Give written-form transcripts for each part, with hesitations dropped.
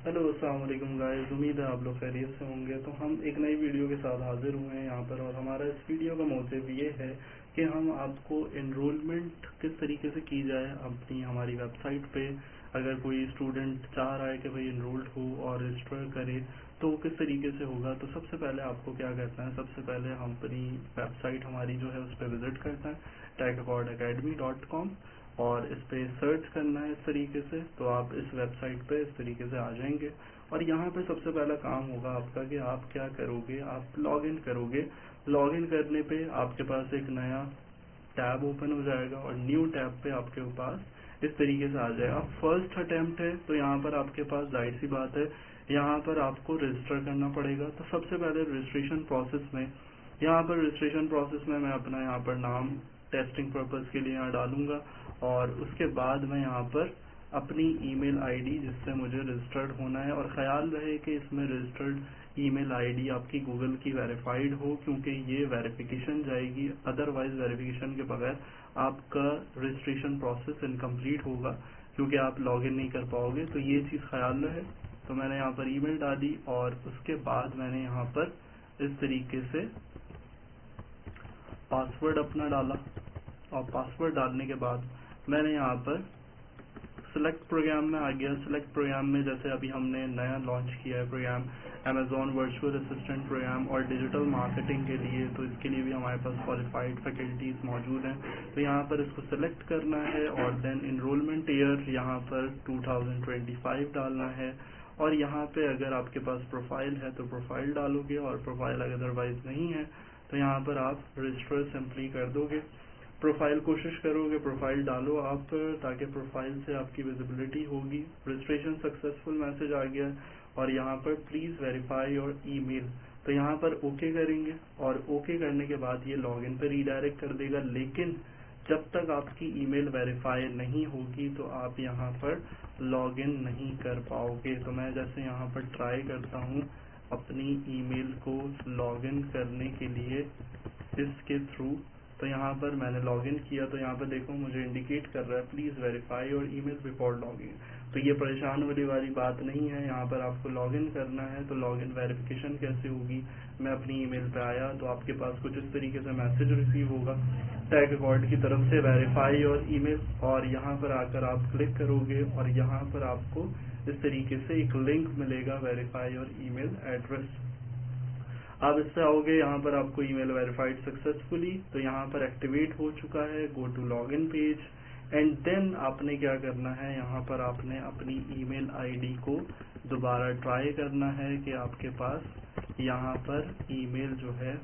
Hello अस्सलाम वालेकुम guys, उम्मीद है आप लोग खैरियत से होंगे। तो हम एक नई वीडियो के साथ हाजिर हुए हैं यहाँ पर, और हमारा इस वीडियो का मोटिव ये है कि हम आपको एनरोलमेंट किस तरीके से की जाए अपनी हमारी वेबसाइट पे। अगर कोई स्टूडेंट चाह रहा है कि भाई एनरोल्ड हो और रजिस्टर करे तो वो किस तरीके से होगा। तो सबसे पहले आपको क्या करना है, सबसे पहले हम अपनी वेबसाइट हमारी जो है उस पर विजिट करना है techacordacademy.com, और इस पे सर्च करना है इस तरीके से। तो आप इस वेबसाइट पे इस तरीके से आ जाएंगे, और यहाँ पे सबसे पहला काम होगा आपका कि आप क्या करोगे, आप लॉग इन करोगे। लॉग इन करने पे आपके पास एक नया टैब ओपन हो जाएगा, और न्यू टैब पे आपके पास इस तरीके से आ जाएगा। फर्स्ट अटेम्प्ट है तो यहाँ पर आपके पास जाहिर सी बात है यहाँ पर आपको रजिस्टर करना पड़ेगा। तो सबसे पहले रजिस्ट्रेशन प्रोसेस में, यहाँ पर रजिस्ट्रेशन प्रोसेस में मैं अपना यहाँ पर नाम टेस्टिंग पर्पस के लिए यहाँ डालूंगा, और उसके बाद मैं यहाँ पर अपनी ईमेल आईडी जिससे मुझे रजिस्टर्ड होना है। और ख्याल रहे कि इसमें रजिस्टर्ड ईमेल आईडी आपकी गूगल की वेरीफाइड हो, क्योंकि ये वेरिफिकेशन जाएगी, अदरवाइज वेरिफिकेशन के बगैर आपका रजिस्ट्रेशन प्रोसेस इनकम्प्लीट होगा, क्योंकि आप लॉगिन नहीं कर पाओगे। तो ये चीज़ ख्याल रहे। तो मैंने यहाँ पर ईमेल डाली, और उसके बाद मैंने यहाँ पर इस तरीके से पासवर्ड अपना डाला, और पासवर्ड डालने के बाद मैंने यहाँ पर सिलेक्ट प्रोग्राम में आ गया। सिलेक्ट प्रोग्राम में जैसे अभी हमने नया लॉन्च किया है programme, Amazon virtual assistant programme और डिजिटल मार्केटिंग के लिए, तो इसके लिए भी हमारे पास क्वालिफाइड फैकल्टीज मौजूद हैं। तो यहाँ पर इसको सिलेक्ट करना है, और देन इनरोलमेंट ईयर यहाँ पर 2025 डालना है। और यहाँ पे अगर आपके पास प्रोफाइल है तो प्रोफाइल डालोगे, और प्रोफाइल अदरवाइज नहीं है तो यहाँ पर आप रजिस्टर सिंपली कर दोगे। प्रोफाइल कोशिश करोगे प्रोफाइल डालो आप, ताकि प्रोफाइल से आपकी विजिबिलिटी होगी। रजिस्ट्रेशन सक्सेसफुल मैसेज आ गया, और यहाँ पर प्लीज वेरीफाई योर ईमेल, तो यहाँ पर ओके करेंगे, और ओके करने के बाद ये लॉगिन पे रीडायरेक्ट कर देगा। लेकिन जब तक आपकी ईमेल वेरीफाई नहीं होगी तो आप यहाँ पर लॉगिन नहीं कर पाओगे। तो मैं जैसे यहाँ पर ट्राई करता हूँ अपनी ईमेल को लॉगिन करने के लिए इसके थ्रू, तो यहाँ पर मैंने लॉगिन किया, तो यहाँ पर देखो मुझे इंडिकेट कर रहा है please verify your email before login. तो ये परेशान होने वाली बात नहीं है, यहाँ पर आपको लॉगिन करना है। तो लॉगिन वेरिफिकेशन कैसे होगी, मैं अपनी ईमेल पे आया तो आपके पास कुछ इस तरीके से मैसेज रिसीव होगा टैग अकॉर्ड की तरफ से, वेरीफाई योर ईमेल, और यहाँ पर आकर आप क्लिक करोगे, और यहाँ पर आपको इस तरीके से एक लिंक मिलेगा, वेरीफाई योर ईमेल एड्रेस। आप इससे आओगे, यहाँ पर आपको ईमेल वेरीफाइड सक्सेसफुली, तो यहाँ पर एक्टिवेट हो चुका है, go to login page. And then आपने क्या करना है, यहाँ पर आपने अपनी ईमेल आईडी को दोबारा ट्राई करना है कि आपके पास यहाँ पर ईमेल जो है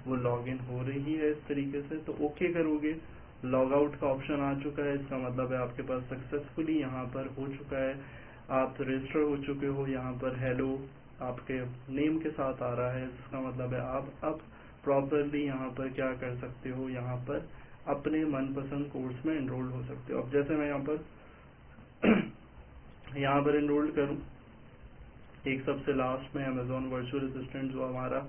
वो लॉगिन हो रही है इस तरीके से। तो ओके करोगे, लॉग आउट का ऑप्शन आ चुका है, इसका मतलब है आपके पास सक्सेसफुली यहाँ पर हो चुका है, आप रजिस्टर हो चुके हो। यहाँ पर हेलो आपके नेम के साथ आ रहा है, इसका मतलब है आप अब प्रॉपरली यहाँ पर क्या कर सकते हो, यहाँ पर अपने मनपसंद कोर्स में एनरोल हो सकते हो। अब जैसे मैं यहाँ पर यहाँ पर एनरोल करूँ, एक सबसे लास्ट में अमेजॉन वर्चुअल असिस्टेंट जो हमारा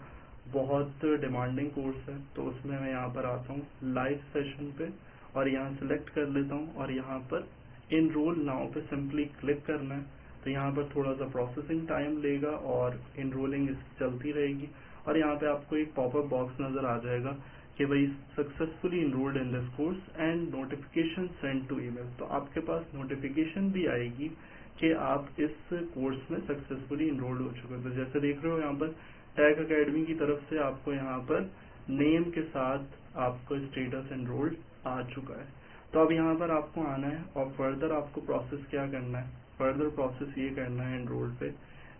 बहुत डिमांडिंग कोर्स है, तो उसमें मैं यहाँ पर आता हूँ लाइव सेशन पे, और यहाँ सिलेक्ट कर लेता हूँ, और यहाँ पर इनरोल नाउ पे सिंपली क्लिक करना है। तो यहाँ पर थोड़ा सा प्रोसेसिंग टाइम लेगा, और इनरोलिंग चलती रहेगी, और यहाँ पे आपको एक पॉपअप बॉक्स नजर आ जाएगा कि भाई successfully enrolled in this course and notification send to email. तो आपके पास नोटिफिकेशन भी आएगी कि आप इस कोर्स में सक्सेसफुली इनरोल्ड हो चुके हैं। तो जैसे देख रहे हो यहाँ पर टैग अकेडमी की तरफ से आपको यहाँ पर नेम के साथ आपको स्टेटस एनरोल्ड आ चुका है। तो अब यहाँ पर आपको आना है, और फर्दर आपको प्रोसेस क्या करना है, फर्दर प्रोसेस ये करना है एनरोल पे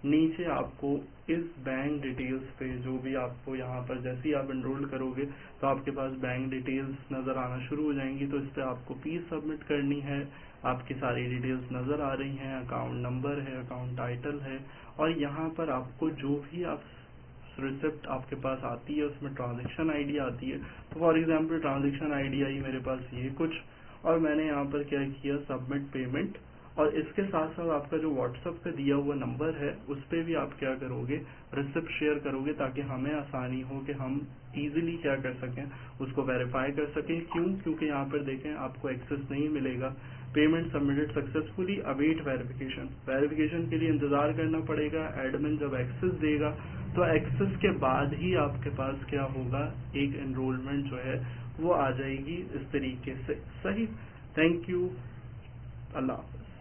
नीचे आपको इस बैंक डिटेल्स पे, जो भी आपको यहाँ पर जैसे ही आप एनरोल करोगे तो आपके पास बैंक डिटेल्स नज़र आना शुरू हो जाएंगी। तो इस पर आपको फीस सबमिट करनी है, आपकी सारी डिटेल्स नज़र आ रही हैं, अकाउंट नंबर है, अकाउंट टाइटल है, और यहाँ पर आपको जो भी आप रिसिप्ट आपके पास आती है उसमें ट्रांजैक्शन आईडी आती है। तो for example transaction ID I मेरे पास ये कुछ, और मैंने यहाँ पर क्या किया सबमिट पेमेंट, और इसके साथ साथ आपका जो व्हाट्सएप पे दिया हुआ नंबर है उस पर भी आप क्या करोगे, रिसिप्ट शेयर करोगे, ताकि हमें आसानी हो कि हम इजीली क्या कर सकें, उसको वेरीफाई कर सकें। क्यों? क्योंकि यहाँ पर देखें आपको एक्सेस नहीं मिलेगा payment submitted successfully, await verification. Verification के लिए इंतजार करना पड़ेगा। एडमिन जब एक्सेस देगा तो एक्सेस के बाद ही आपके पास क्या होगा, एक एनरोलमेंट जो है वो आ जाएगी इस तरीके से। सही, थैंक यू, अल्लाह हाफ़िज़।